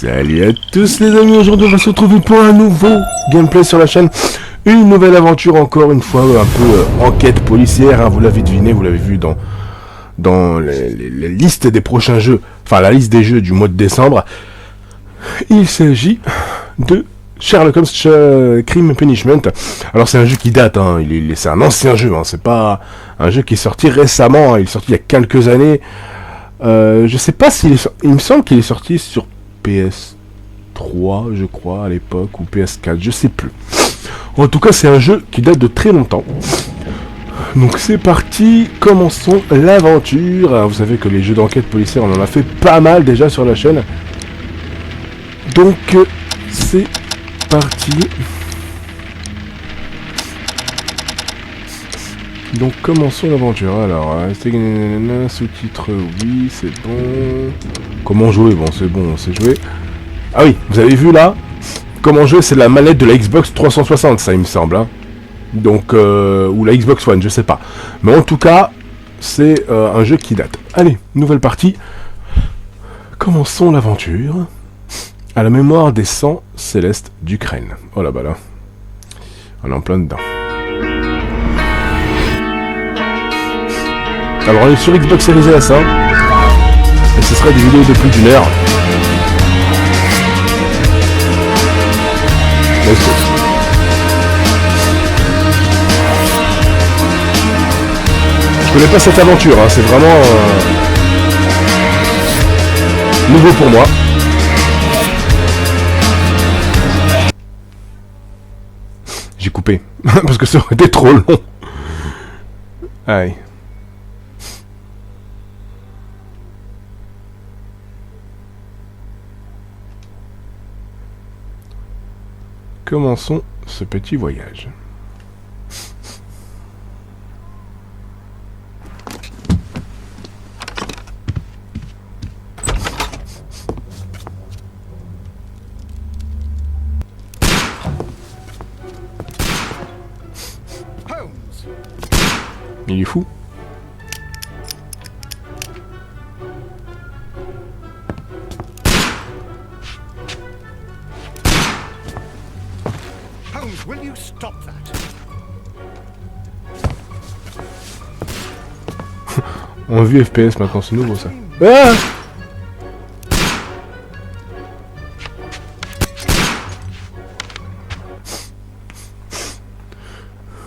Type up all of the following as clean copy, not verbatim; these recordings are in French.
Salut à tous les amis, aujourd'hui on va se retrouver pour un nouveau gameplay sur la chaîne. Une nouvelle aventure encore une fois, un peu enquête policière, hein, vous l'avez deviné, vous l'avez vu dans les listes des prochains jeux, enfin la liste des jeux du mois de décembre. Il s'agit de Sherlock Holmes Crime Punishment. Alors c'est un jeu qui date, hein, c'est un ancien jeu, hein, c'est pas un jeu qui est sorti récemment, hein, il est sorti il y a quelques années. Je sais pas s'il est il me semble qu'il est sorti sur PS3, je crois, à l'époque, ou PS4, je sais plus. En tout cas, c'est un jeu qui date de très longtemps. Donc c'est parti, commençons l'aventure. Alors, vous savez que les jeux d'enquête policière, on en a fait pas mal déjà sur la chaîne. Donc c'est parti. Donc commençons l'aventure. Alors, sous-titre, oui, c'est bon. Comment jouer? Bon, c'est bon, c'est joué. Ah oui, vous avez vu là? Comment jouer, c'est la manette de la Xbox 360, ça il me semble. Hein. Donc, ou la Xbox One, je sais pas. Mais en tout cas, c'est un jeu qui date. Allez, nouvelle partie. Commençons l'aventure. À la mémoire des sangs célestes d'Ukraine. Oh là bas là. On est en plein dedans. Alors on est sur XboxSeries S, hein, et ce sera des vidéos de plus d'1 heure. Je connais pas cette aventure, hein, c'est vraiment nouveau pour moi. J'ai coupé, parce que ça aurait été trop long. Allez. Commençons ce petit voyage. Holmes. Il est fou. Will you stop that? En vue FPS maintenant, c'est nouveau ça. Ah!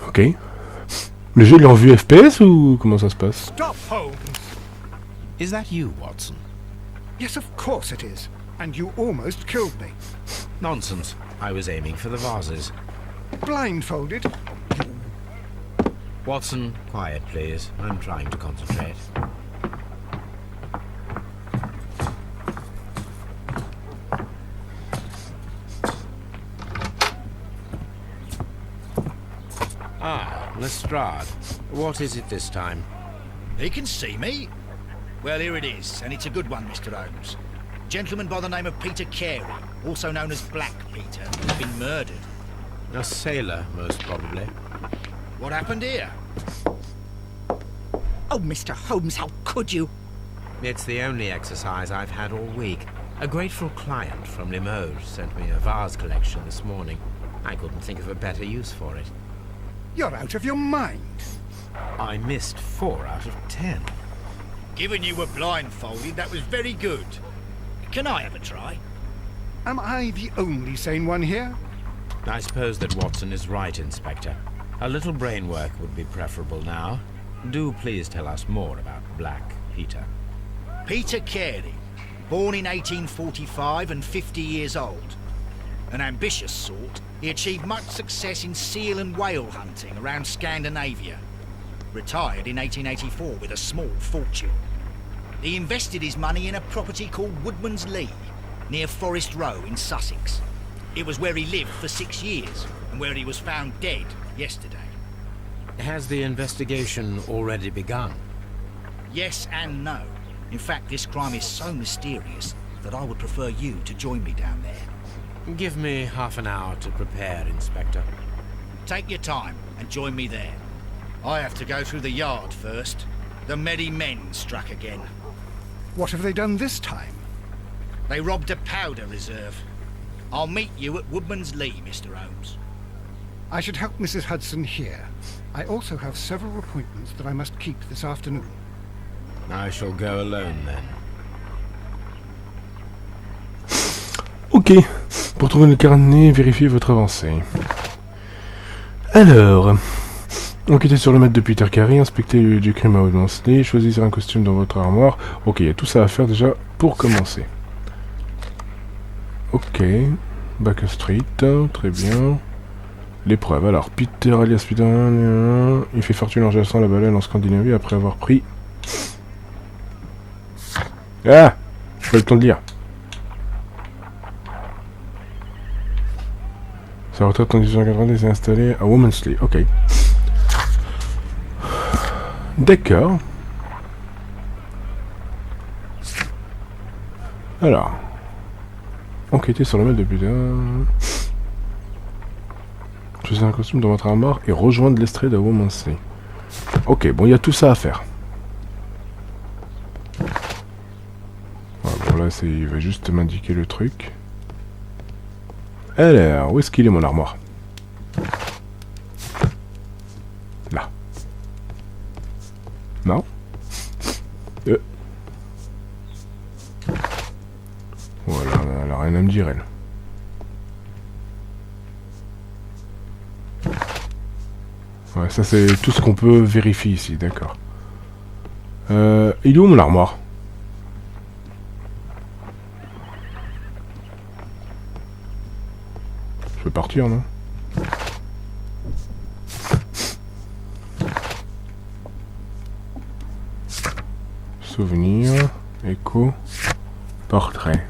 Ok. Le jeu il est en vue FPS ou comment ça se passe? Stop, Holmes! Is that you, Watson? Yes, of course it is. And you almost killed me. Nonsense. I was aiming for the vases. Blindfolded? Watson, quiet please. I'm trying to concentrate. Ah, Lestrade. What is it this time? He can see me. Well, here it is, and it's a good one, Mr. Holmes. Gentleman by the name of Peter Carey, also known as Black Peter, has been murdered. A sailor, most probably. What happened here? Oh, Mr. Holmes, how could you? It's the only exercise I've had all week. A grateful client from Limoges sent me a vase collection this morning. I couldn't think of a better use for it. You're out of your mind. I missed 4 out of 10. Given you were blindfolded, that was very good. Can I have a try? Am I the only sane one here? I suppose that Watson is right, Inspector. A little brain work would be preferable now. Do please tell us more about Black Peter. Peter Carey, born in 1845 and 50 years old. An ambitious sort, he achieved much success in seal and whale hunting around Scandinavia. Retired in 1884 with a small fortune. He invested his money in a property called Woodman's Lee, near Forest Row in Sussex. It was where he lived for 6 years, and where he was found dead yesterday. Has the investigation already begun? Yes and no. In fact, this crime is so mysterious that I would prefer you to join me down there. Give me half an hour to prepare, Inspector. Take your time and join me there. I have to go through the yard first. The merry men struck again. What have they done this time? They robbed a powder reserve. I'll meet you at Woodman's Lee, Mr. Holmes. I should help Mrs. Hudson here. I also have several appointments that I must keep this afternoon. I shall go alone then. Ok. Pour trouver le carnet, vérifiez votre avancée. Alors... Enquêtez sur le maître de Peter Carey, inspectez le lieu du crime à Woodman's Lee, choisissez un costume dans votre armoire. Ok, il y a tout ça à faire déjà pour commencer. Ok. Baker Street, très bien. L'épreuve. Alors, Peter alias Peter, il fait fortune en chassant la baleine en Scandinavie après avoir pris... Ah! J'ai pas le temps de lire. Sa retraite en 1890 est installée à Woodman's Lee. Ok. D'accord. Alors. Enquêtez sur le maître de Peter. Choisissez un costume dans votre armoire et rejoindre l'estrade à Woodman's Lee. Ok, bon, il y a tout ça à faire. Voilà, bon, là, il va juste m'indiquer le truc. Alors, où est-ce qu'il est, mon armoire? Là. Non? Voilà, elle a rien à me dire, elle. Ouais, ça c'est tout ce qu'on peut vérifier ici, d'accord. Il est où mon armoire? Je peux partir, non? Souvenir, écho, portrait.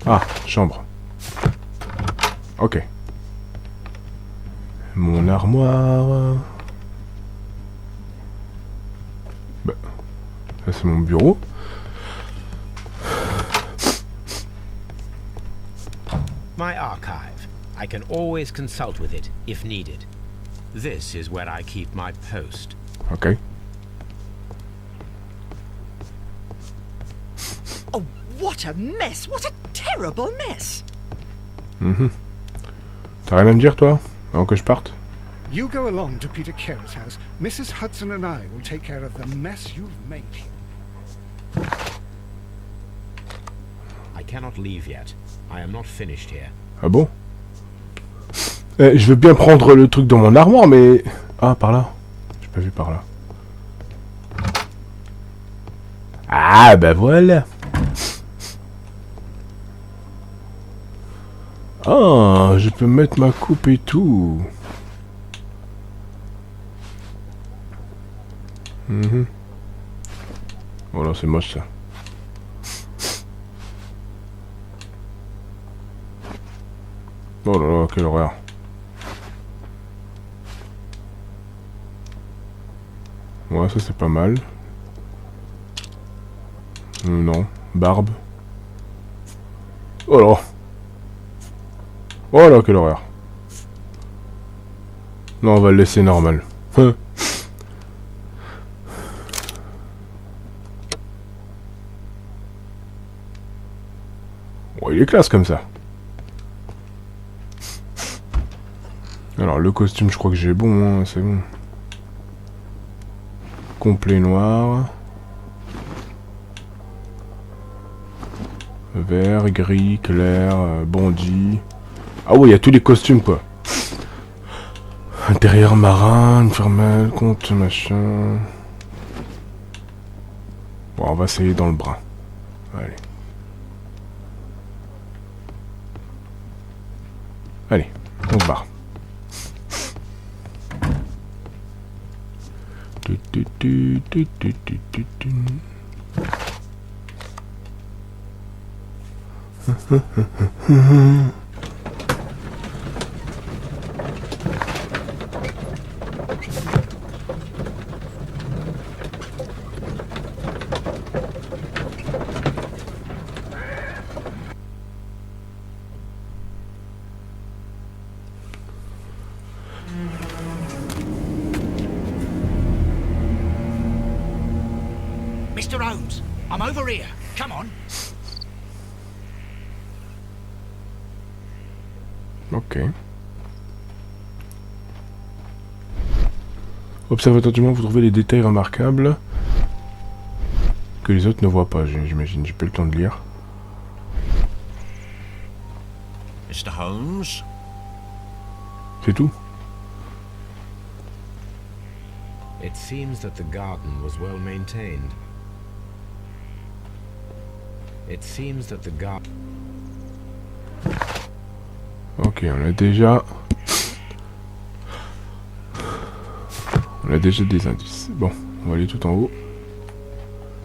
Ah, chambre. Ok. Mon armoire. Bah, ça c'est mon bureau. My archive. I can always consult with it if needed. This is where I keep my post. Ok. Oh, what a mess! What a terrible mess! T'as rien à me dire, toi? Avant que je parte? You go along to Peter Carey's house. Mrs. Hudson and I will take care of the mess you've made here. I cannot leave yet. I am not finished here. Ah bon? Je veux bien prendre le truc dans mon armoire, mais... Ah, par là. J'ai pas vu par là. Ah, bah voilà. Ah, je peux mettre ma coupe et tout. Oh là, c'est moche ça. Oh là là, quelle horreur. Ouais, ça c'est pas mal. Non, barbe. Oh là. Oh là, quelle horreur. Non, on va le laisser normal. Bon, il est classe comme ça. Alors, le costume, je crois que j'ai bon, hein, c'est bon. Complet noir. Vert, gris, clair, bandit. Ah ouais, il y a tous les costumes, quoi. Intérieur marin, infernal, compte, machin. Bon, on va essayer dans le brun. Allez. Allez, on se barre. Mr. Holmes, I'm over here. Come on. Ok. Observez attentivement, vous trouvez les détails remarquables que les autres ne voient pas, j'imagine. J'ai pas le temps de lire. Mr. Holmes? C'est tout. It seems that the garden was well maintained. It seems that the garden... Ok, on a déjà des indices. Bon, on va aller tout en haut.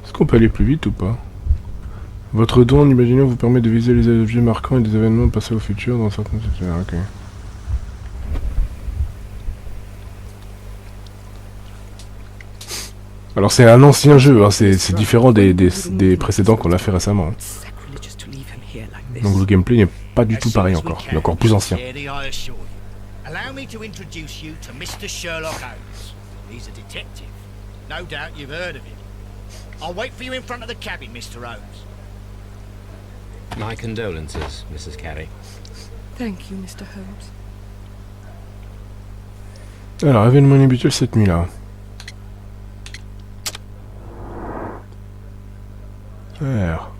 Est-ce qu'on peut aller plus vite ou pas? Votre don en imaginant vous permet de viser les objets marquants et des événements passés au futur dans certaines... Ok. Alors c'est un ancien jeu, hein, c'est différent des précédents qu'on a fait récemment. Sacrilegious to leave him here like this. Donc le gameplay n'est pas du tout pareil encore, il est encore plus ancien. Allow me to introduce you to Mr. Sherlock Holmes. He's a detective. No doubt you've heard of him. I'll wait for you in front of the cabin, Mr. Holmes. My condolences, Mrs. Carey. Thank you, Mr. Holmes. Alors, événement inhabituel cette nuit-là. Alors.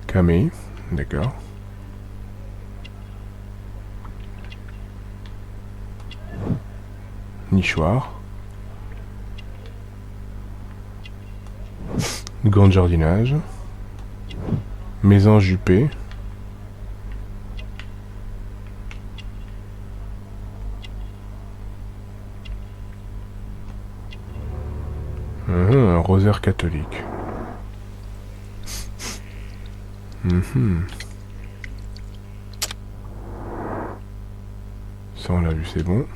Camille, d'accord. Nichoir. Grand jardinage. Maison Juppé. Un rosaire catholique. Ça on l'a vu, c'est bon.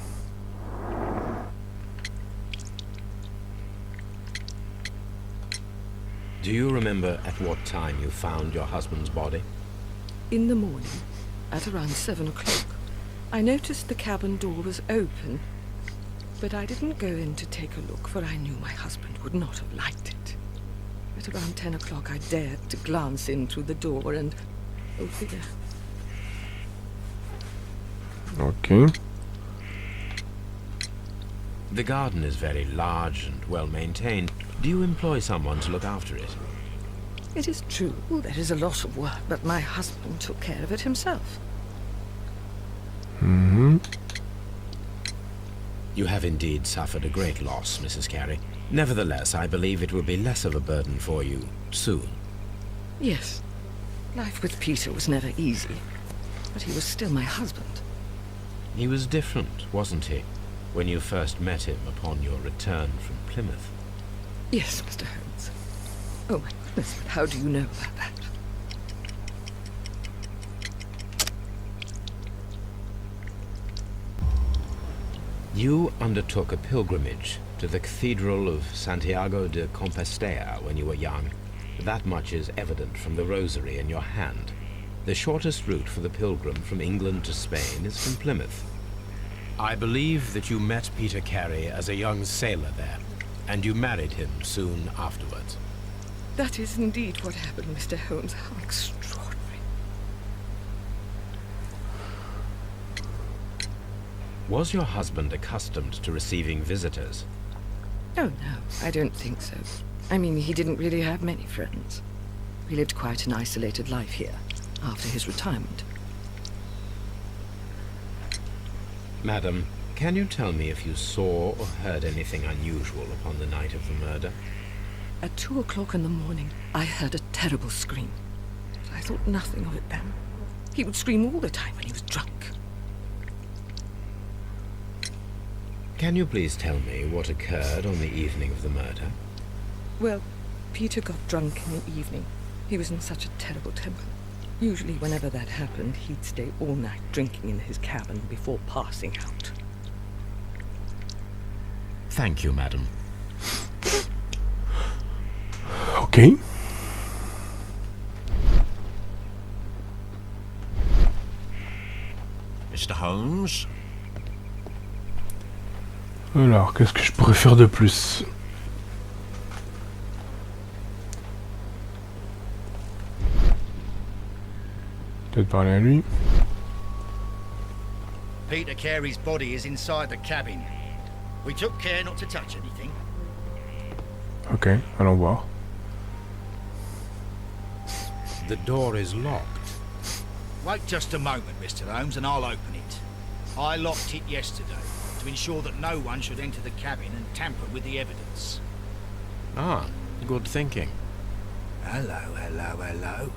Do you remember at what time you found your husband's body? In the morning, at around 7 o'clock, I noticed the cabin door was open, but I didn't go in to take a look, for I knew my husband would not have liked it. At around 10 o'clock, I dared to glance in through the door and... oh dear. Ok. The garden is very large and well maintained. Do you employ someone to look after it? It is true, there is a lot of work, but my husband took care of it himself. You have indeed suffered a great loss, Mrs. Carey. Nevertheless, I believe it will be less of a burden for you soon. Yes. Life with Peter was never easy, but he was still my husband. He was different, wasn't he, when you first met him upon your return from Plymouth? Yes, Mr. Holmes. Oh my goodness, but how do you know about that? You undertook a pilgrimage to the Cathedral of Santiago de Compostela when you were young. That much is evident from the rosary in your hand. The shortest route for the pilgrim from England to Spain is from Plymouth. I believe that you met Peter Carey as a young sailor there, and you married him soon afterwards. That is indeed what happened, Mr. Holmes. How extraordinary. Was your husband accustomed to receiving visitors? Oh, no, I don't think so. I mean, he didn't really have many friends. He lived quite an isolated life here, after his retirement. Madam, can you tell me if you saw or heard anything unusual upon the night of the murder? At 2 o'clock in the morning, I heard a terrible scream. I thought nothing of it then. He would scream all the time when he was drunk. Can you please tell me what occurred on the evening of the murder? Well, Peter got drunk in the evening. He was in such a terrible temper. Usually whenever that happened, he'd stay all night drinking in his cabin before passing out. Thank you, madam. Ok. Alors, qu'est-ce que je pourrais faire de plus? Peut-être parler à lui. Peter Carey's body is inside the cabin. We took care not to touch anything. Ok, allons voir. The door is locked. Wait just a moment, Mr. Holmes, and I'll open it. I locked it yesterday to ensure that no one should enter the cabin and tamper with the evidence. Ah, good thinking. Hello, hello, hello.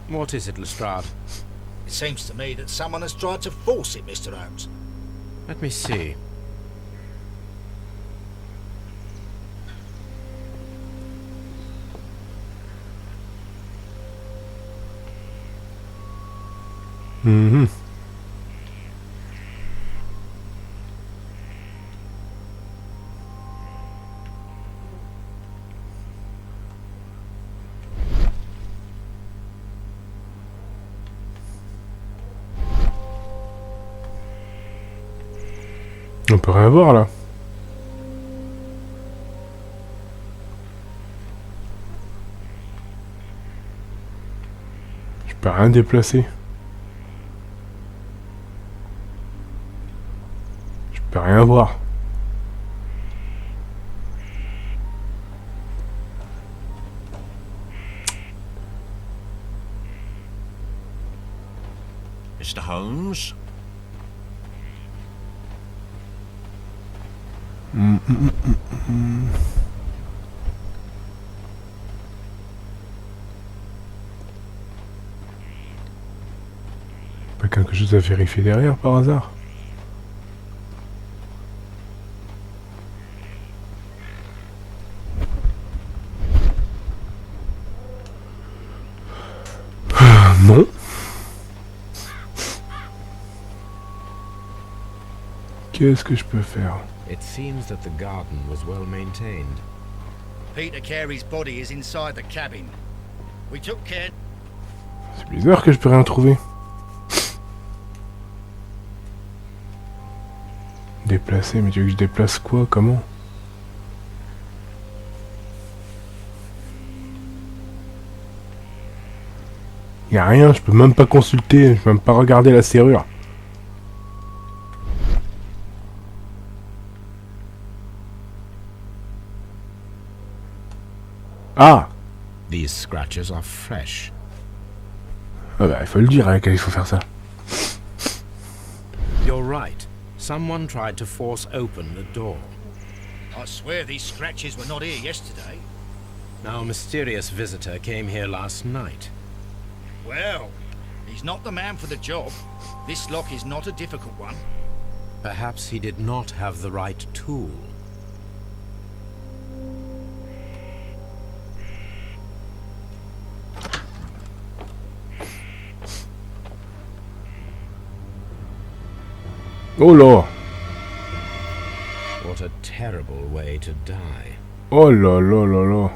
What is it, Lestrade? It seems to me that someone has tried to force it, Mr. Holmes. Let me see. Mhm. On peut rien voir là. Je peux rien déplacer. Je peux rien voir. Mr. Holmes? Pas quelque chose à vérifier derrière par hasard? Non. Qu'est-ce que je peux faire? It seems that the garden was well maintained. Peter Carey's body is inside the cabin. We took care... C'est bizarre que je peux rien trouver. Déplacer, mais tu veux que je déplace quoi? Comment? Y a rien, je peux même pas consulter, je peux même pas regarder la serrure. Ah! These scratches are fresh. Ah bah, il faut le dire avec elle, il faut faire ça. You're right. Someone tried to force open the door. I swear these scratches were not here yesterday. Our mysterious visitor came here last night. Well, he's not the man for the job. This lock is not a difficult one. Perhaps he did not have the right tool. Oh là! What a terrible way to die. Oh là là là là!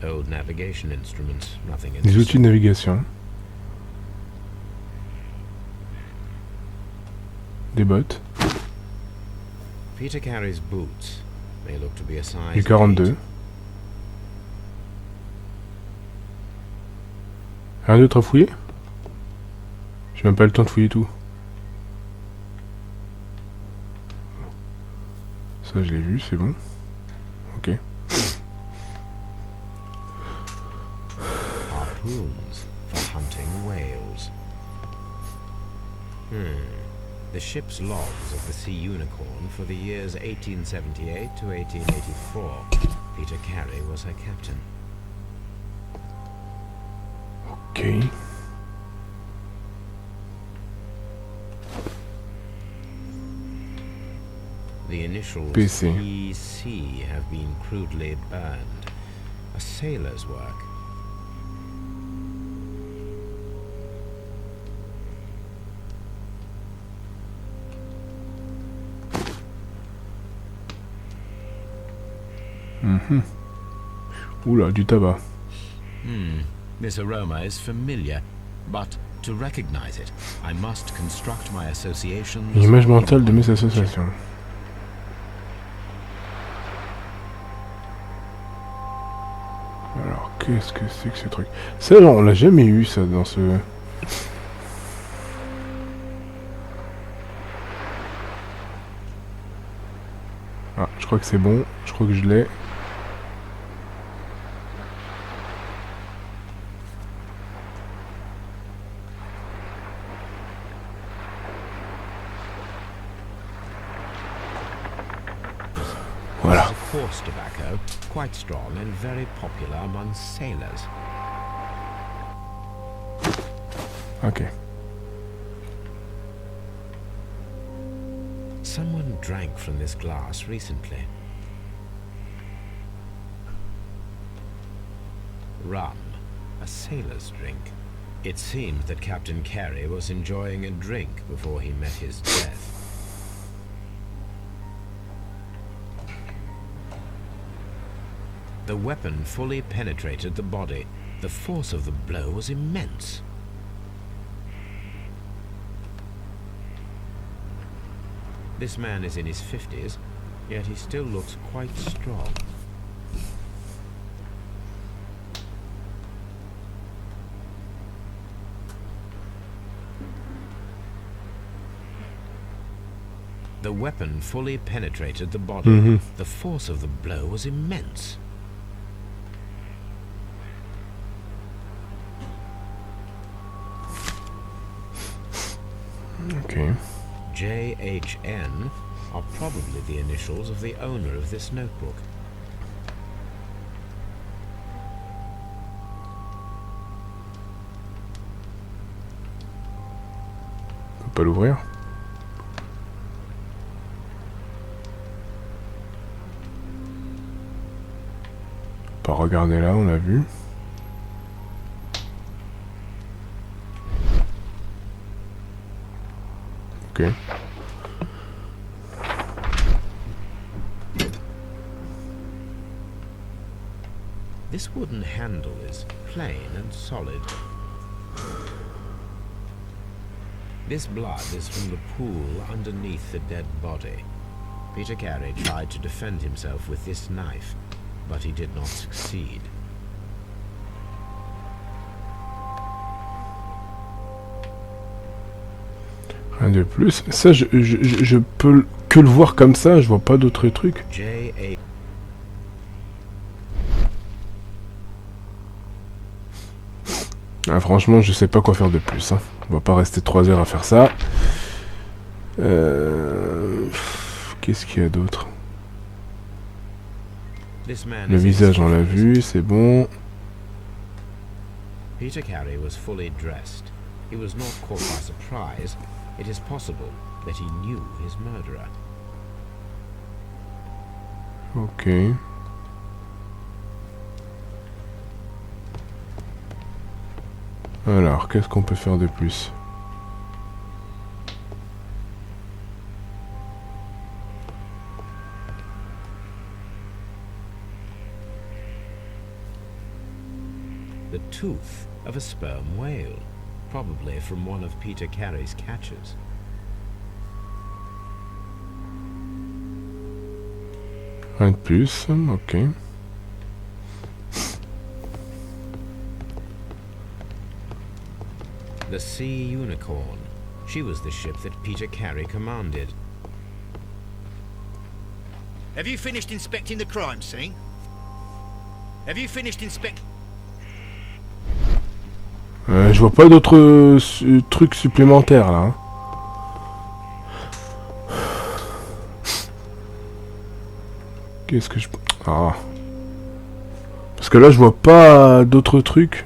Old navigation instruments, nothing Des outils de navigation. Des bottes. Peter Carey's boots may look to be a size Du 42. Rien d'autre à fouiller? J'ai même pas le temps de fouiller tout. Ça je l'ai vu, c'est bon. Ok. Harpoons for hunting whales. The ship's logs of the Sea Unicorn for the years 1878 to 1884. Peter Carey was her captain. Ok. The initials PC. PC have been crudely burned. A sailor's work. Oula, du tabac. This aroma is familiar, but to recognize it, I must construct my associations. L'image mentale de mes associations. Alors, qu'est-ce que c'est que ce truc? Ça, on l'a jamais eu, ça, dans ce... Ah, je crois que c'est bon. Je crois que je l'ai. Voilà. Horse tobacco, quite strong and very popular among sailors. Ok. Someone drank from this glass recently. Rum, a sailor's drink. It seems that Captain Carey was enjoying a drink before he met his death. The weapon fully penetrated the body. The force of the blow was immense. This man is in his 50s, yet he still looks quite strong. The weapon fully penetrated the body. The force of the blow was immense. Ok. JHN are probably the initials of the owner of this notebook. On peut pas l'ouvrir. Pas regarder là, on l'a vu. Ok. This wooden handle is plain and solid. This blood is from the pool underneath the dead body. Peter Carey tried to defend himself with this knife, but he did not succeed. Rien de plus. Ça, je peux que le voir comme ça, je vois pas d'autres trucs. Ah, franchement, je sais pas quoi faire de plus. Hein. On va pas rester 3 heures à faire ça. Qu'est-ce qu'il y a d'autre? Le visage, on l'a vu, c'est bon. Peter Carey was fully dressed. He was not caught by surprise. It is possible that he knew his murderer. Ok. Alors, qu'est-ce qu'on peut faire de plus? The tooth of a sperm whale, probably from one of Peter Carey's catches. Rien de plus, ok. The Sea Unicorn. She was the ship that Peter Carey commanded. Have you finished inspecting the crime scene? Have you finished inspecting... Je vois pas d'autres trucs supplémentaires là. Hein. Qu'est-ce que je... Ah. Parce que là je vois pas d'autres trucs.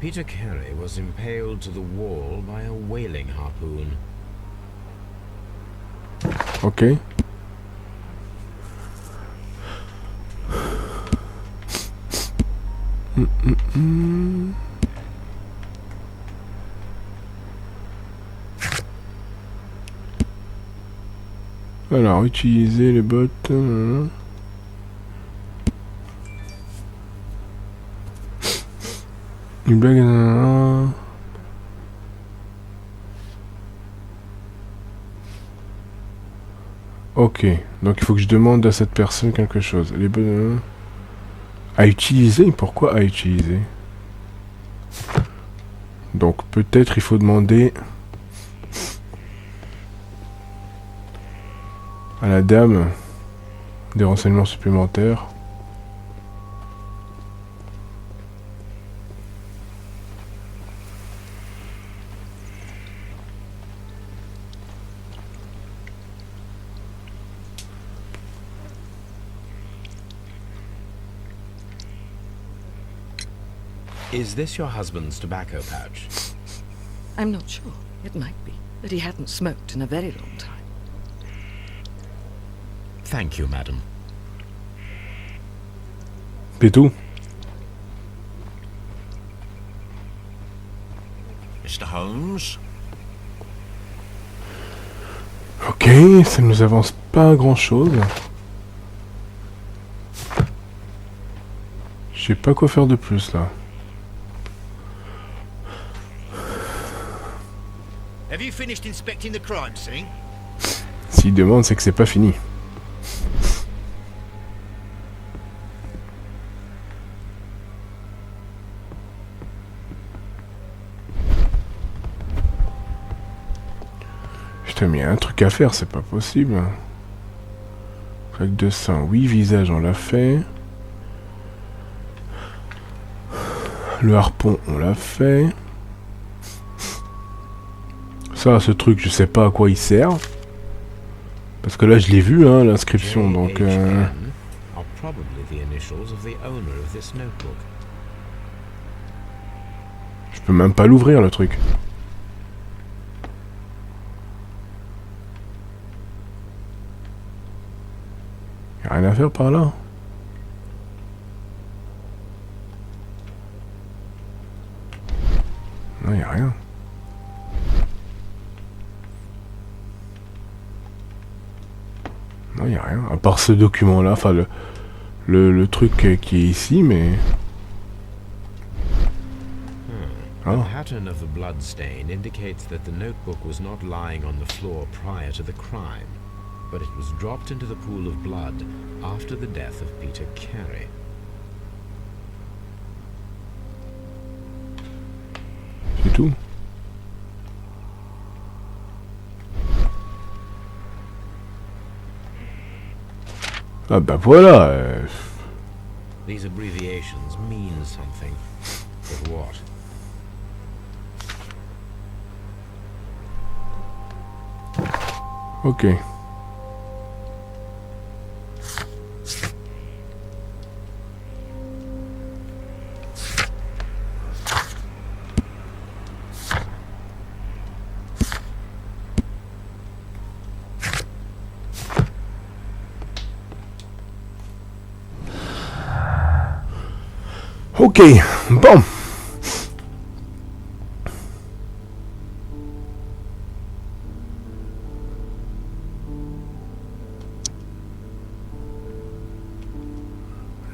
Peter Carey was impaled to the wall by a whaling harpoon. Ok. Alors, utiliser les bottes. Une blague. Ok, donc il faut que je demande à cette personne quelque chose. Les bonnes... À utiliser? Pourquoi à utiliser? Donc peut-être il faut demander à la dame des renseignements supplémentaires. Is this your husband's tobacco pouch? I'm not sure. It might be, but he hadn't smoked in a very long time. Thank you, madam. C'est tout. Mr. Holmes? Ok, ça ne nous avance pas grand chose. Je sais pas quoi faire de plus là. Have you finished inspecting the crime scene? S'il demande, c'est que c'est pas fini. Putain, mais il y a un truc à faire, c'est pas possible. Avec 200, oui, visage, on l'a fait. Le harpon, on l'a fait. Ça, ce truc, je sais pas à quoi il sert. Parce que là, je l'ai vu, hein, l'inscription, donc... Are probably the initials of the owner of this notebook. Je peux même pas l'ouvrir, le truc. Y a rien à faire par là. Non, y a rien. Non, y a rien. À part ce document-là, enfin le truc qui est ici, mais... The Oh. pattern of the blood stain indicates that the notebook was not lying on the floor prior to the crime, but it was dropped into the pool of blood after the death of Peter Carey. C'est tout. Ah bah voilà. These abbreviations mean something, but what? Ok. Ok, bon.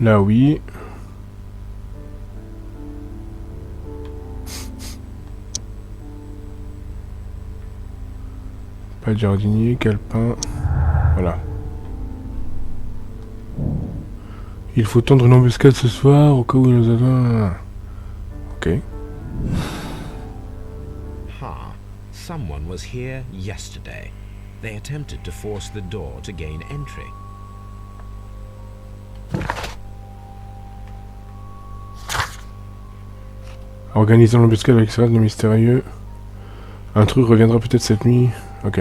Là, oui. Pas de jardinier, calepin. Voilà. Il faut tendre une embuscade ce soir au cas où nous avons... Ok. Ha! Someone was here yesterday. They attempted to force the door to gain entry. Organisons l'embuscade avec ça, de mystérieux. Un truc reviendra peut-être cette nuit. Ok.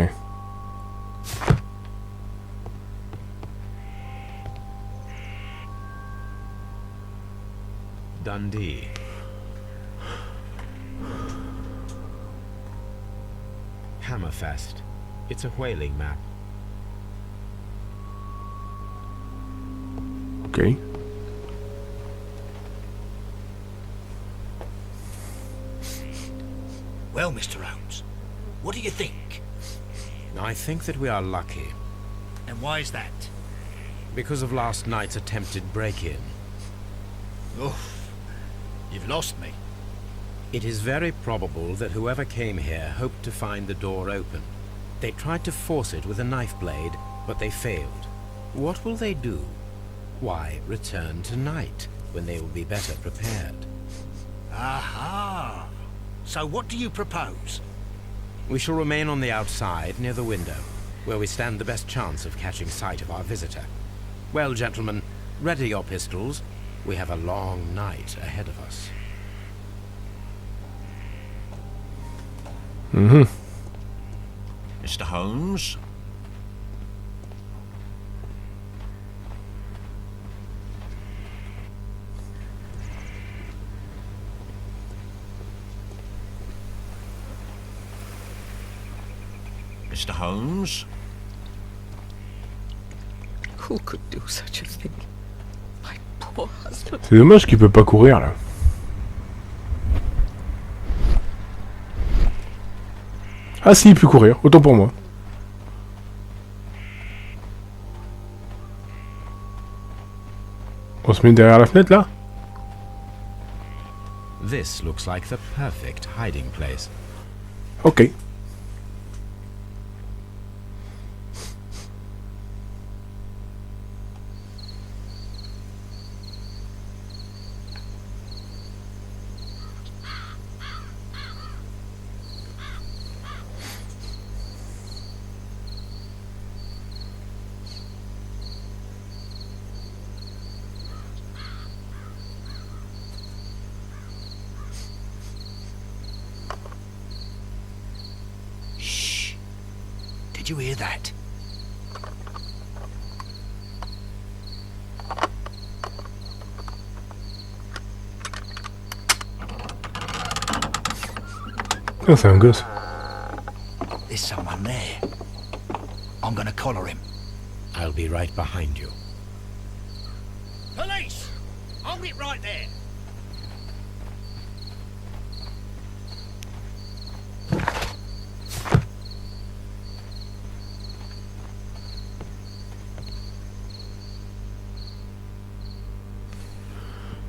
Dundee. Hammerfest. It's a whaling map. Ok. Well, Mr. Holmes, what do you think? I think that we are lucky, And why is that? because of last night's attempted break-in. Oof, you've lost me. It is very probable that whoever came here hoped to find the door open. They tried to force it with a knife blade, but they failed. What will they do? Why, return tonight, when they will be better prepared. Aha! So what do you propose? We shall remain on the outside, near the window, where we stand the best chance of catching sight of our visitor. Well, gentlemen, ready your pistols. We have a long night ahead of us. Mr. Holmes? Mr. Holmes? Who could do such a thing? My poor husband. C'est dommage qu'il peut pas courir là. Ah si, il peut courir, autant pour moi. On se met derrière la fenêtre là? This looks like the perfect hiding place. Ok. Did you hear that? Ah, c'est un gosse. There's someone there. I'm gonna collar him. I'll be right behind you. Police! Hold it right there.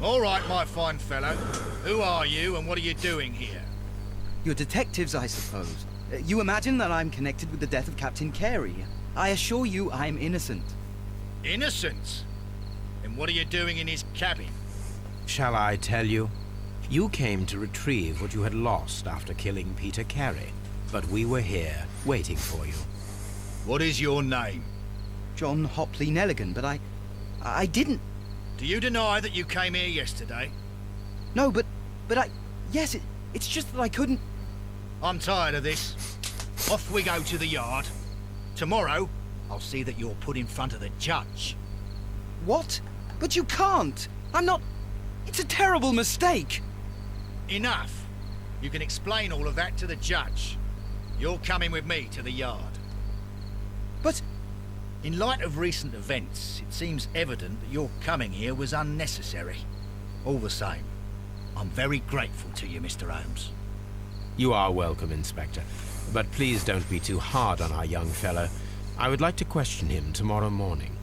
All right, my fine fellow. Who are you and what are you doing here? You're detectives, I suppose. You imagine that I'm connected with the death of Captain Carey. I assure you I'm innocent. Innocent? And what are you doing in his cabin? Shall I tell you? You came to retrieve what you had lost after killing Peter Carey, but we were here, waiting for you. What is your name? John Hopley Nelligan, but I didn't... Do you deny that you came here yesterday? No, but yes, it's just that I couldn't... I'm tired of this. Off we go to the yard. Tomorrow, I'll see that you're put in front of the judge. What? But you can't! I'm not... It's a terrible mistake! Enough. You can explain all of that to the judge. You're coming with me to the yard. But... In light of recent events, it seems evident that your coming here was unnecessary. All the same, I'm very grateful to you, Mr. Holmes. You are welcome, Inspector. But please don't be too hard on our young fellow. I would like to question him tomorrow morning.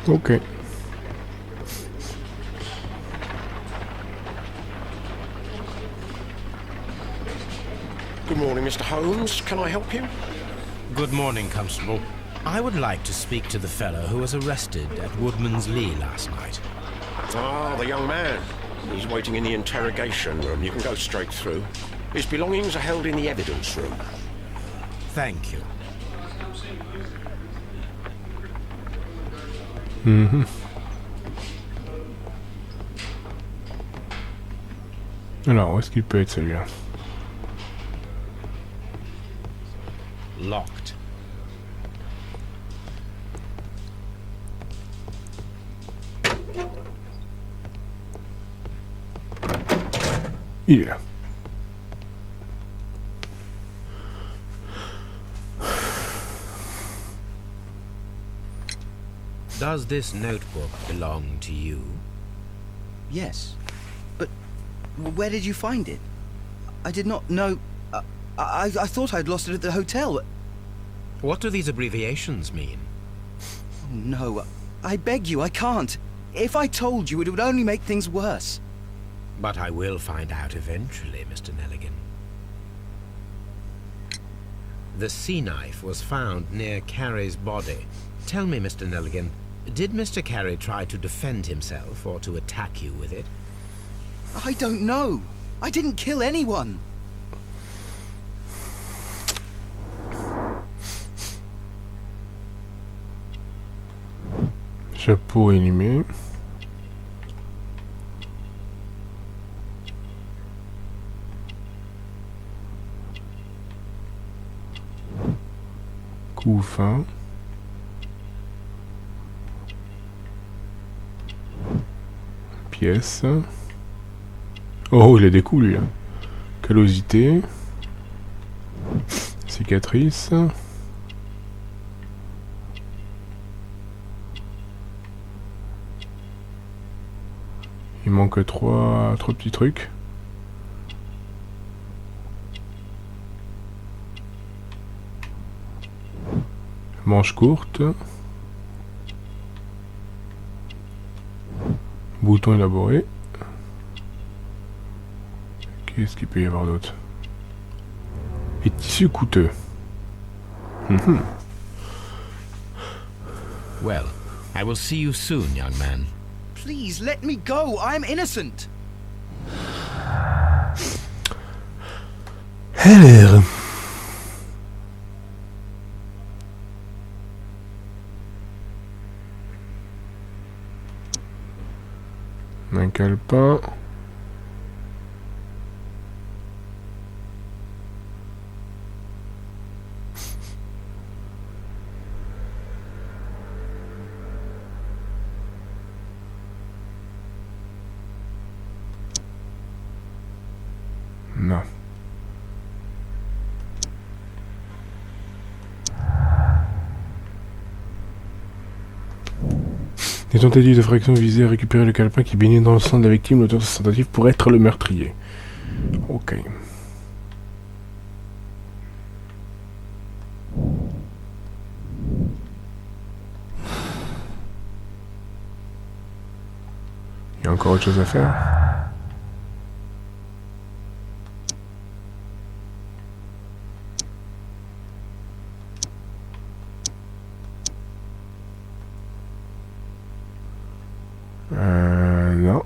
Ok. Good morning, Mr. Holmes. Can I help you? Good morning, Constable. I would like to speak to the fellow who was arrested at Woodman's Lee last night. Ah, the young man. He's waiting in the interrogation room. You can go straight through. His belongings are held in the evidence room. Thank you. Alors, où est-ce qu'il peut être celui-là? Locked. Il est là. Does this notebook belong to you? Yes. But where did you find it? I did not know... I thought I'd lost it at the hotel. What do these abbreviations mean? Oh, no. I beg you, I can't. If I told you, it would only make things worse. But I will find out eventually, Mr. Nelligan. The sea knife was found near Carey's body. Tell me, Mr. Nelligan, did Mr. Carey try to defend himself or to attack you with it? I don't know. I didn't kill anyone. Chapeau animé. Coup fin. Pièce. Oh, il a des coups lui là. Callosité. Cicatrice. Il manque trois petits trucs. Manche courte. Bouton élaboré. Qu'est-ce qu'il peut y avoir d'autre? Et tissu coûteux. Well, I will see you soon, young man. Please, let me go. I'm innocent. Alors. Un calepin. Non. Des tentatives de fraction visées à récupérer le calepin qui baignait dans le sang de la victime. L'auteur de cette tentative pourrait être le meurtrier. Ok. Il y a encore autre chose à faire. Non.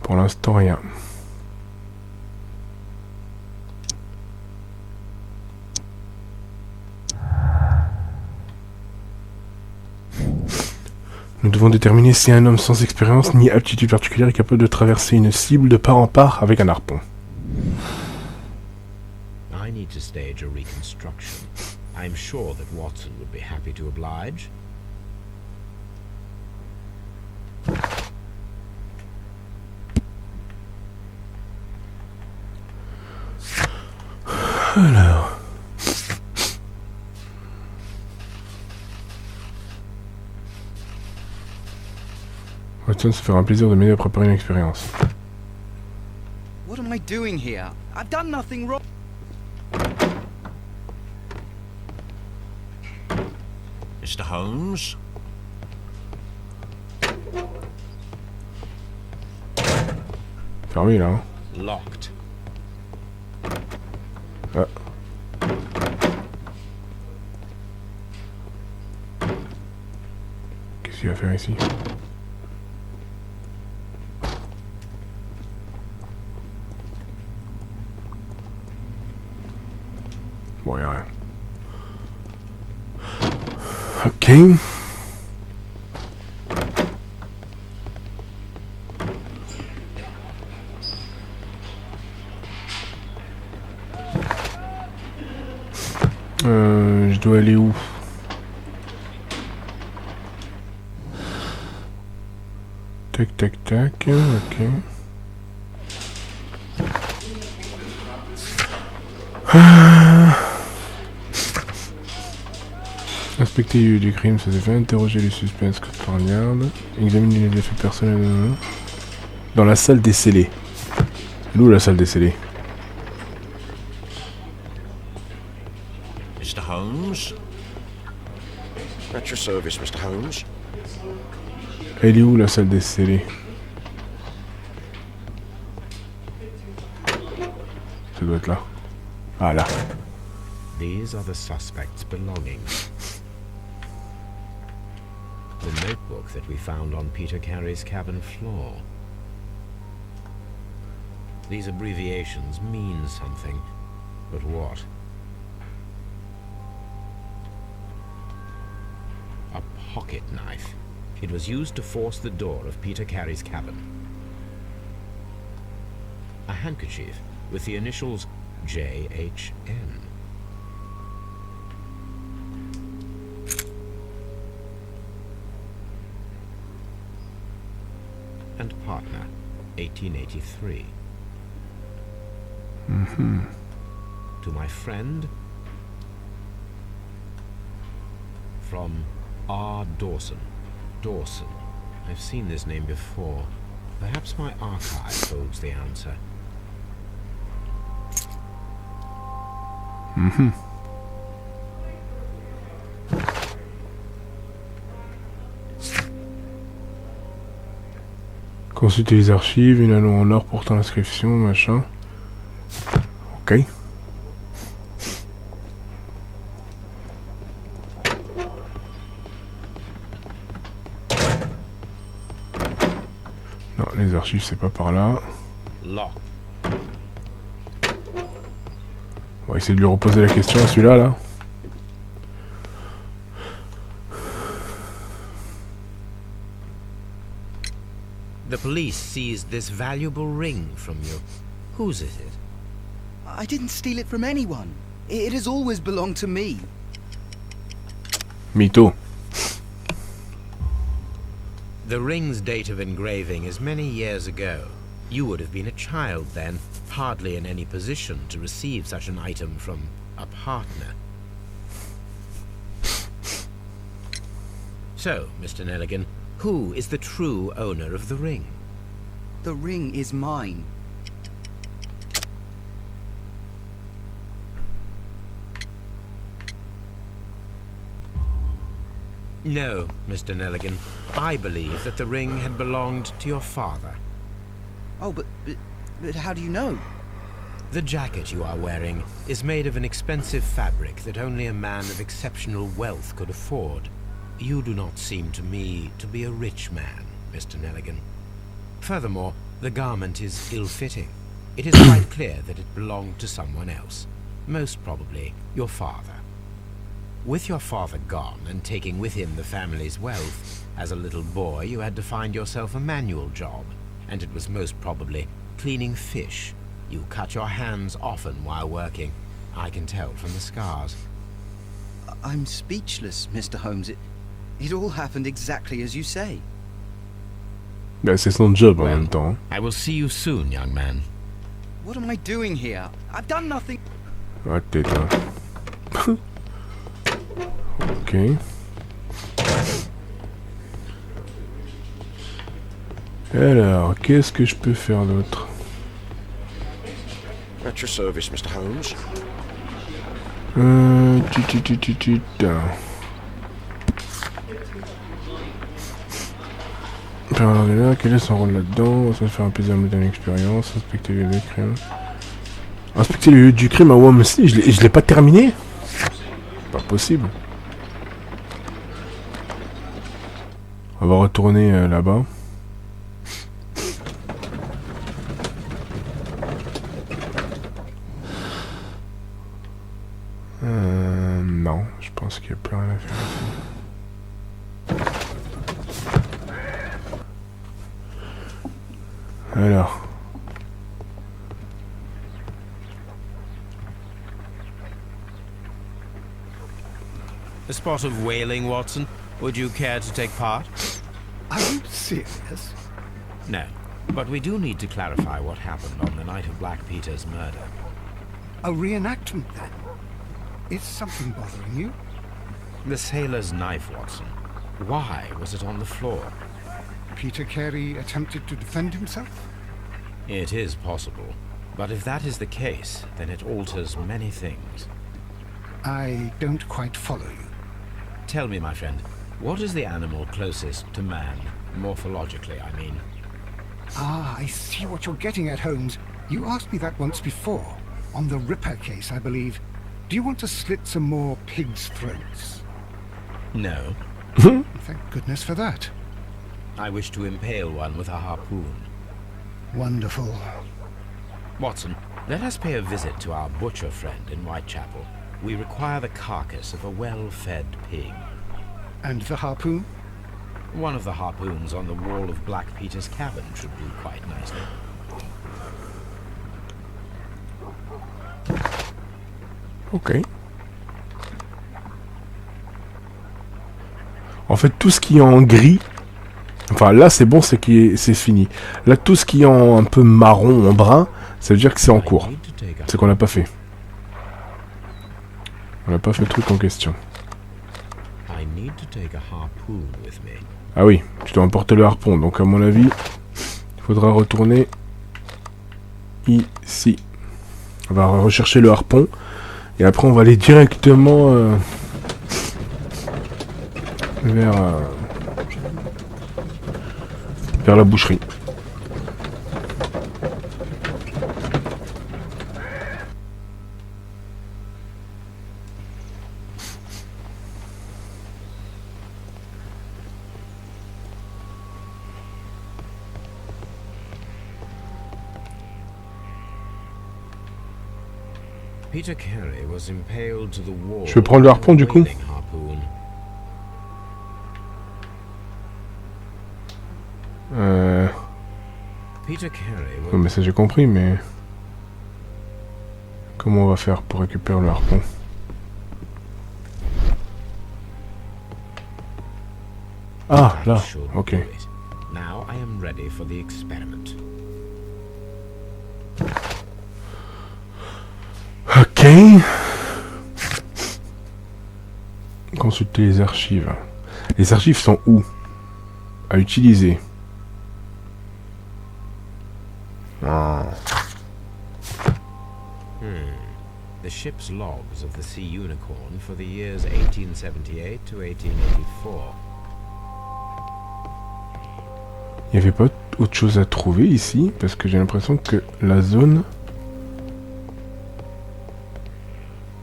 Pour l'instant, rien. Nous devons déterminer si un homme sans expérience ni aptitude particulière est capable de traverser une cible de part en part avec un harpon. I need to stage a reconstruction. I'm sure that Watson would be happy to oblige. Alors. Watson se fera un plaisir de m'aider à préparer une expérience. What am I doing here? I've done nothing wrong. Mr. Holmes? Fermé là. Hein. Locked. Ah. Qu'est-ce qu'il va faire ici? Bon, y'a rien. Ok. Je dois aller où? Tac tac tac, ok. Inspecter le lieu du crime, ça s'est fait. Interroger les suspects, Scott Farniard. Examiner les faits personnels. Dans la salle des scellés. Où la salle des scellés? Mr. Holmes? At your service, Mr. Holmes. Elle est où la salle des scellés? Ça doit être là. Ah là. These are the suspect's belongings. The notebook that we found on Peter Carey's cabin floor. These abbreviations mean something, but what? A pocket knife. It was used to force the door of Peter Carey's cabin. A handkerchief with the initials JHN. And partner, 1883. To my friend, from R. Dawson. Dawson. I've seen this name before. Perhaps my archive holds the answer. Consulter les archives, une anneau en or portant l'inscription, machin. Ok. Non, les archives, c'est pas par là. Lock. On va essayer de lui reposer la question à celui-là, là. The police seized this valuable ring from you. Whose is it? I didn't steal it from anyone. It has always belonged to me. Mytho. The ring's date of engraving is many years ago. You would have been a child then, hardly in any position to receive such an item from a partner. So, Mr. Nelligan, who is the true owner of the ring? The ring is mine. No, Mr. Nelligan. I believe that the ring had belonged to your father. Oh, but how do you know? The jacket you are wearing is made of an expensive fabric that only a man of exceptional wealth could afford. You do not seem to me to be a rich man, Mr. Nelligan. Furthermore, the garment is ill-fitting. It is quite clear that it belonged to someone else, most probably your father. With your father gone and taking with him the family's wealth, as a little boy you had to find yourself a manual job, and it was most probably cleaning fish. You cut your hands often while working. I can tell from the scars. I'm speechless, Mr. Holmes. It all happened exactly as you say. Ben, c'est son job en même temps. I will see you soon, young man. What am I doing here? I've done nothing. Ah, peut-être là. Ok. Alors, qu'est-ce que je peux faire d'autre? At your service, Mr. Holmes. Là, quel est son rôle là-dedans? On va se faire un plaisir de donner une expérience. Inspecter le lieu du crime. Inspecter le lieu du crime à Wamsley, je l'ai pas terminé? Pas possible. On va retourner là-bas. Non, je pense qu'il n'y a plus rien à faire. Alors. A spot of whaling, Watson. Would you care to take part? Are you serious? No. But we do need to clarify what happened on the night of Black Peter's murder. A reenactment, then? Is something bothering you? The sailor's knife, Watson. Why was it on the floor? Peter Carey attempted to defend himself? It is possible. But if that is the case, then it alters many things. I don't quite follow you. Tell me, my friend, what is the animal closest to man? Morphologically, I mean. Ah, I see what you're getting at, Holmes. You asked me that once before. On the Ripper case, I believe. Do you want to slit some more pigs' throats? No. Thank goodness for that. I wish to impale one with a harpoon. Wonderful. Watson, let us pay a visit to our butcher friend in Whitechapel. We require the carcass of a well-fed pig. And the harpoon? One of the harpoons on the wall of Black Peter's cabin should do quite nicely. Ok. En fait, tout ce qui est en gris... Enfin, là, c'est bon, c'est fini. Là, tout ce qui est en un peu marron, en brun, ça veut dire que c'est en cours. C'est qu'on l'a pas fait. On n'a pas fait le truc en question. Ah oui, tu dois emporter le harpon. Donc, à mon avis, il faudra retourner ici. On va rechercher le harpon. Et après, on va aller directement vers la boucherie. Peter Carey was impaled to the wall. Je vais prendre le harpon du coup. Mais ça j'ai compris, mais comment on va faire pour récupérer le harpon? Ah là, ok. Now I am ready for the experiment. Ok. Consulter les archives. Les archives sont où? À utiliser. Ah. The ship's logs of the Sea Unicorn for the years 1878 to 1884. Il n'y avait pas autre chose à trouver ici, parce que j'ai l'impression que la zone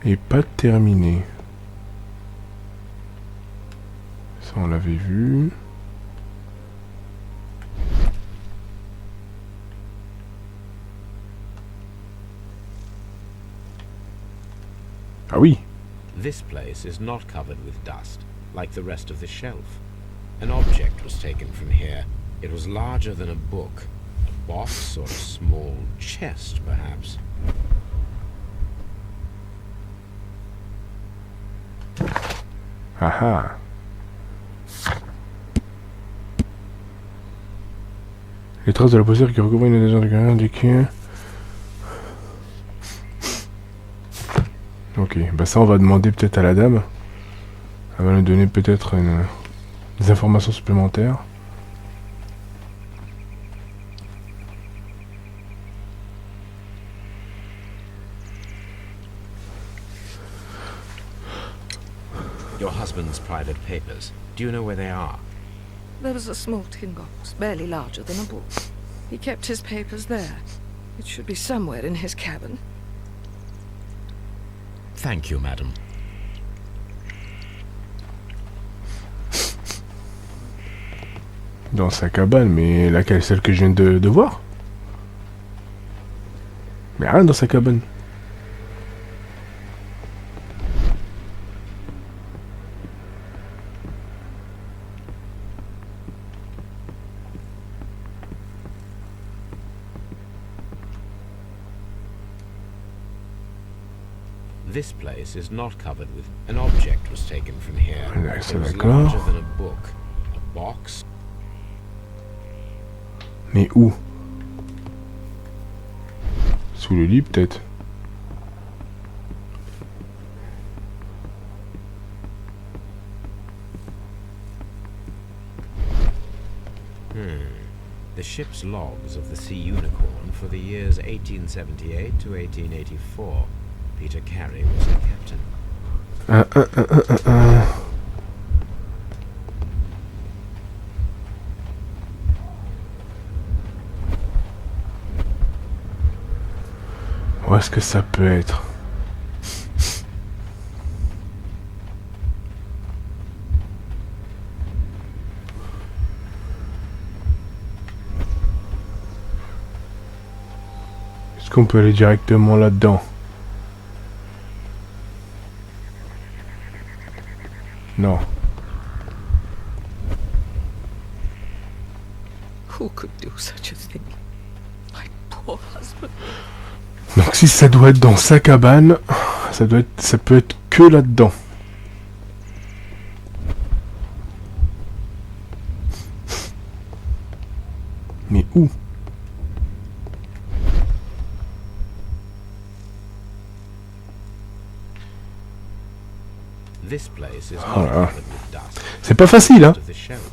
est pas terminée. Ça on l'avait vu. Ah oui. This place is not covered with dust, like the rest of the shelf. An object was taken from here. It was larger than a book. A box or a small chest, perhaps. Ah ah. Les traces de la poussière qui recouvrent une adhésion de carrière indiquée. Ok, bah ça on va demander peut-être à la dame. Elle va nous donner peut-être des informations supplémentaires. Your husband's private papers. Do you know where they are? There was a small tin box, barely larger than a book. He kept his papers there. It should be somewhere in his cabin. Thank you, madam. Dans sa cabane, mais laquelle? Celle que je viens de voir? Mais rien dans sa cabane. This place is not covered with... An object was taken from here. C'est It was d'accord. larger than a book. A box. Mais où? Sous le lit peut-être. The ship's logs of the Sea Unicorn for the years 1878 to 1884. Peter Carey was the captain. Où est-ce que ça peut être? Est-ce qu'on peut aller directement là-dedans? Non. Who could do such a thing? My poor husband. Donc si ça doit être dans sa cabane, ça peut être que là-dedans. Mais où? This place is Oh là là. covered with dust. C'est pas facile, hein? Of the shelf.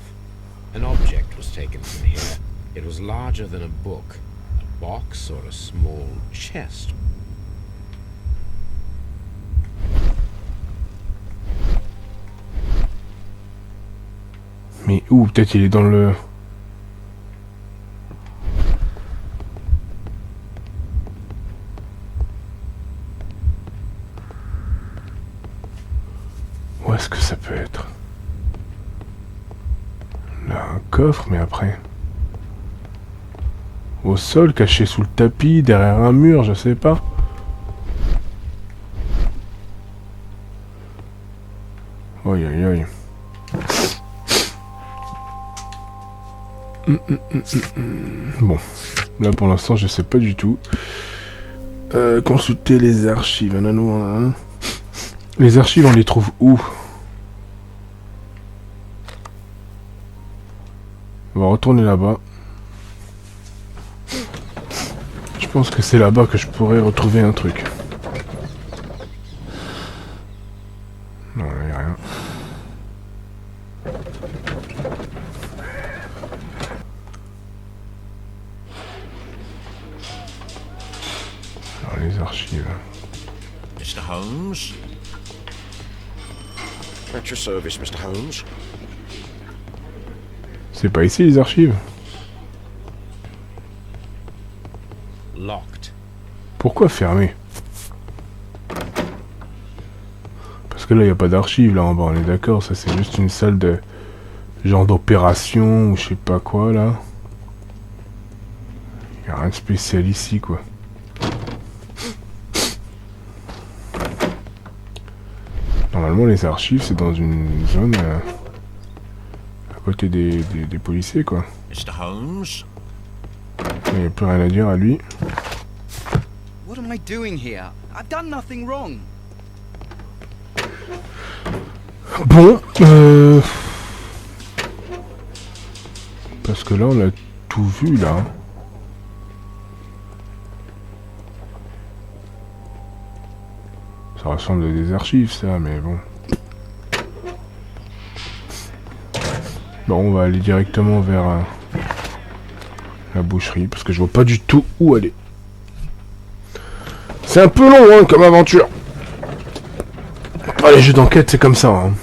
An object was taken from here. It was larger than a book, a box or a small chest. Mais où? Peut-être il est dans le... Où est-ce que ça peut être? Là, un coffre, mais après... Au sol, caché sous le tapis, derrière un mur, je sais pas. Aïe aïe aïe. Bon, là pour l'instant je sais pas du tout. Consulter les archives. Les archives on les trouve où? On va retourner là-bas. Je pense que c'est là-bas que je pourrais retrouver un truc. Non, il n'y a rien. Alors, les archives. Mr. Holmes? At your service, Mr. Holmes. C'est pas ici les archives? Locked. Pourquoi fermer? Parce que là, il n'y a pas d'archives, là en bas, on est d'accord, ça c'est juste une salle de... genre d'opération, ou je sais pas quoi, là. Il n'y a rien de spécial ici, quoi. Normalement, les archives, c'est dans une zone... à côté des policiers, quoi. Mr. Holmes? Il n'y a plus rien à dire à lui. What am I doing here? I've done nothing wrong. Bon, parce que là, on a tout vu, là. Ça ressemble à des archives, ça, mais bon. Bon, on va aller directement vers la boucherie, parce que je vois pas du tout où aller. C'est un peu long, hein, comme aventure. Ah, les jeux d'enquête, c'est comme ça, hein.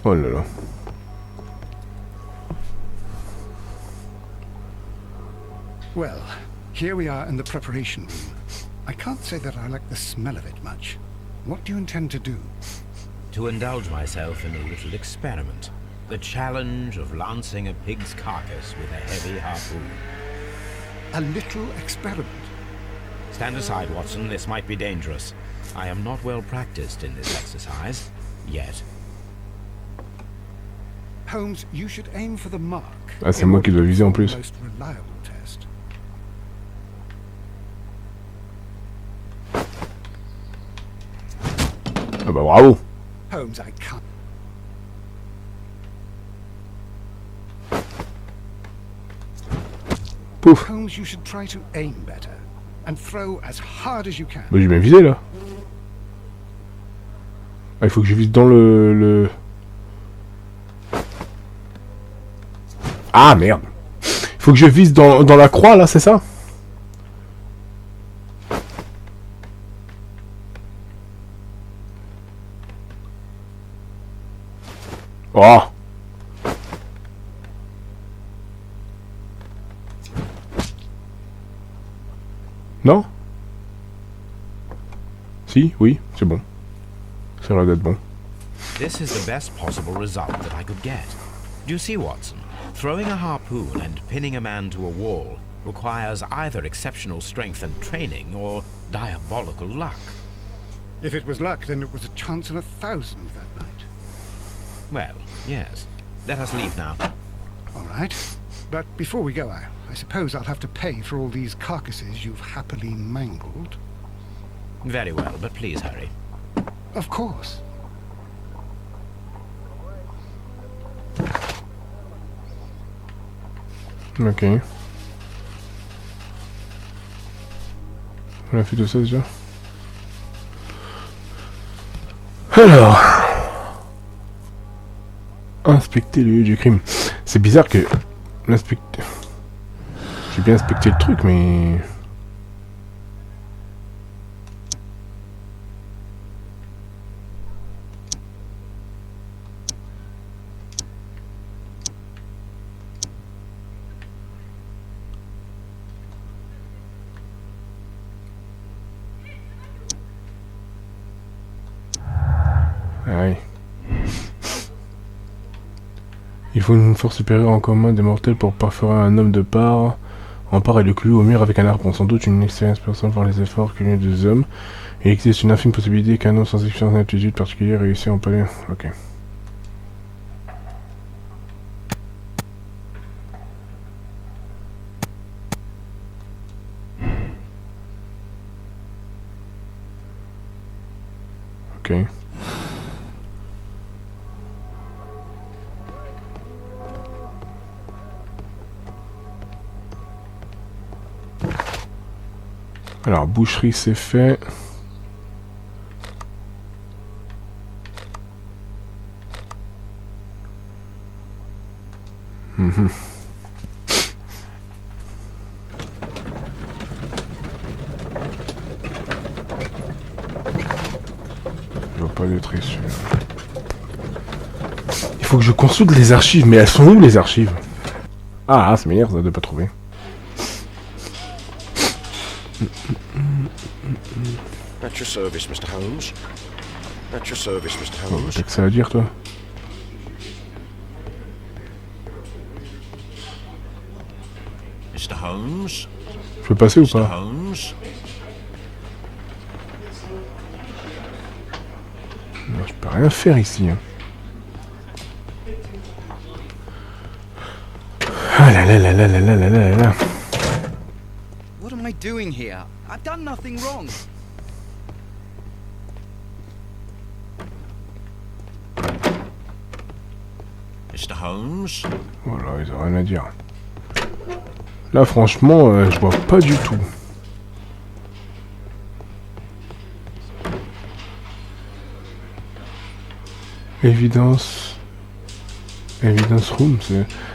Oh là là. Well, here we are in the preparation room. I can't say that I like the smell of it much. What do you intend to do? To indulge myself in a little experiment. The challenge of lancing a pig's carcass with a heavy harpoon. A little experiment? Stand aside, Watson. This might be dangerous. I am not well practiced in this exercise. Yet. Holmes, you should aim for the mark. Ah, c'est moi qui dois viser en plus. Most reliable test. Ah bah bravo. Holmes, I can't. Pouf. Holmes, you should try to aim better and throw as hard as you can. Bah j'ai bien visé là. Ah, il faut que je vise dans le... Ah, merde. Il faut que je vise dans la croix, là, c'est ça? Oh. Non? Si, oui, c'est bon. Ça a l'air d'être bon. This is the best possible result that I could get. Do you see, Watson? Throwing a harpoon and pinning a man to a wall requires either exceptional strength and training or diabolical luck. If it was luck, then it was a chance in 1,000 that night. Well, yes. Let us leave now. All right. But before we go, I suppose I'll have to pay for all these carcasses you've happily mangled. Very well, but please hurry. Of course. Ok. On a fait tout ça déjà. Alors. Inspecter le lieu du crime. C'est bizarre que... l'inspecter... J'ai bien inspecté le truc, mais... Ouais. Il faut une force supérieure en commun des mortels pour perforer un homme de part. En part et le clou au mur avec un harpon. Sans doute une expérience personnelle pour les efforts cumulés des deux hommes. Il existe une infime possibilité qu'un homme sans expérience d'aptitude particulière réussisse à empaler. Ok. Ok. Alors, boucherie, c'est fait. Mhm. Je vois pas d'autre issue. Il faut que je consulte les archives, mais elles sont où les archives? Ah, c'est meilleur ça de pas trouver. At your service, Mr. Holmes. At your service, Mr. Oh, Holmes. t'as que ça à dire, toi? Mr. Holmes. Je peux passer ou Mr. pas? Holmes. Non, je peux rien faire ici. Hein. Ah là là là là là là là là là. What am I doing here? I've done nothing wrong. Mr. Holmes. Voilà, ils ont rien à dire. Là, franchement, je vois pas du tout. Évidence. Évidence room,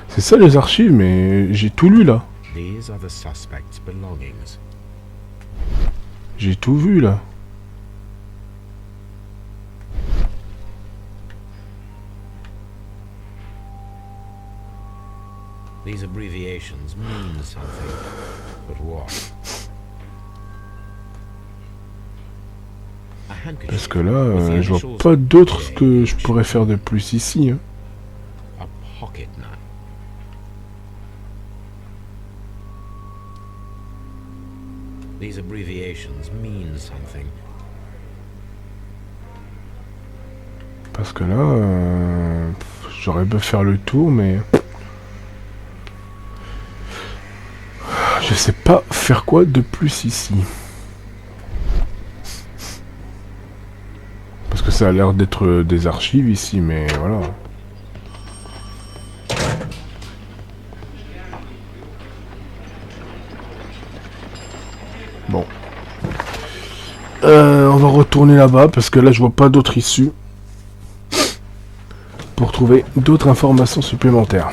c'est ça les archives, mais j'ai tout lu là. These are the suspect's belongings. J'ai tout vu là. These abbreviations mean something. But what? A handkerchief Parce que là, with the je vois initials pas d'autres que je PH. pourrais faire de plus ici. Hein. A pocket knife. These abbreviations mean something. Parce que là, j'aurais beau faire le tour, mais... Je sais pas faire quoi de plus ici. Parce que ça a l'air d'être des archives ici, mais voilà. Bon. On va retourner là-bas, parce que là je vois pas d'autre issue. Pour trouver d'autres informations supplémentaires.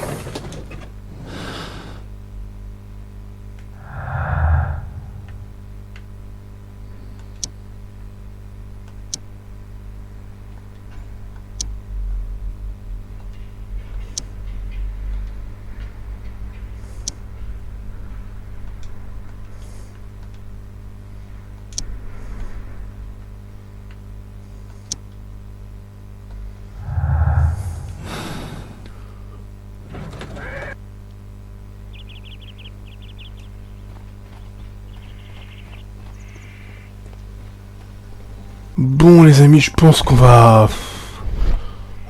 Bon les amis, je pense qu'on va...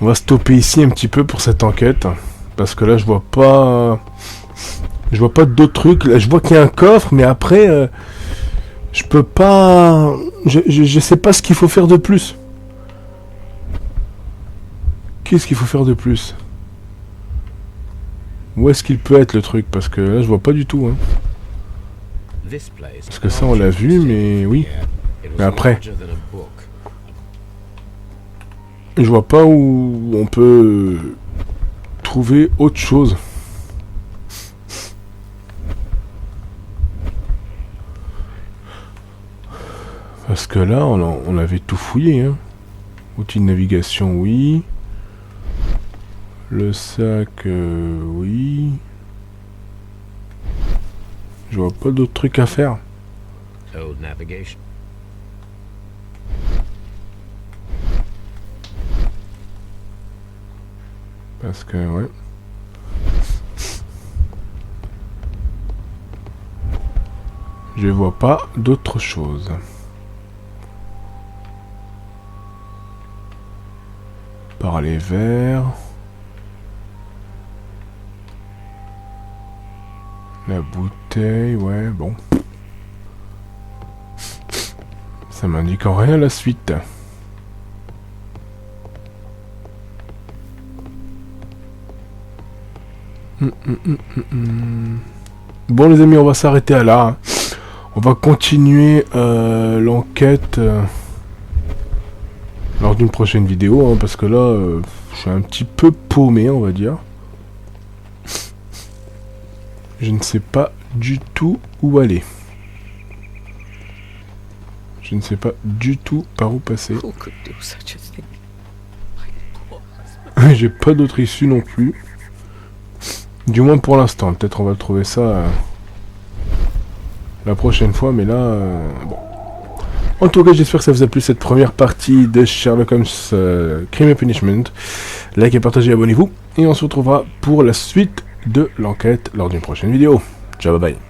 On va stopper ici un petit peu pour cette enquête. Parce que là je vois pas... Je vois pas d'autres trucs. Là je vois qu'il y a un coffre, mais après... je peux pas... Je sais pas ce qu'il faut faire de plus. Qu'est-ce qu'il faut faire de plus? Où est-ce qu'il peut être le truc? Parce que là je vois pas du tout. Hein. Parce que ça on l'a vu, mais oui. Mais après... Je vois pas où on peut trouver autre chose. Parce que là, on avait tout fouillé. Hein. Outil de navigation, oui. Le sac, oui. Je vois pas d'autres trucs à faire. Old navigation. Parce que, ouais. Je vois pas d'autre chose. Par les verres. La bouteille, ouais, bon. Ça m'indique en rien la suite. Bon les amis, on va s'arrêter à là. Hein. On va continuer l'enquête lors d'une prochaine vidéo, hein, parce que là, je suis un petit peu paumé, on va dire. Je ne sais pas du tout où aller. Je ne sais pas du tout par où passer. J'ai pas d'autre issue non plus. Du moins pour l'instant. Peut-être on va trouver ça la prochaine fois, mais là... bon. En tout cas, j'espère que ça vous a plu cette première partie de Sherlock Holmes Crime and Punishment. Likez, partagez, abonnez-vous. Et on se retrouvera pour la suite de l'enquête lors d'une prochaine vidéo. Ciao, bye bye.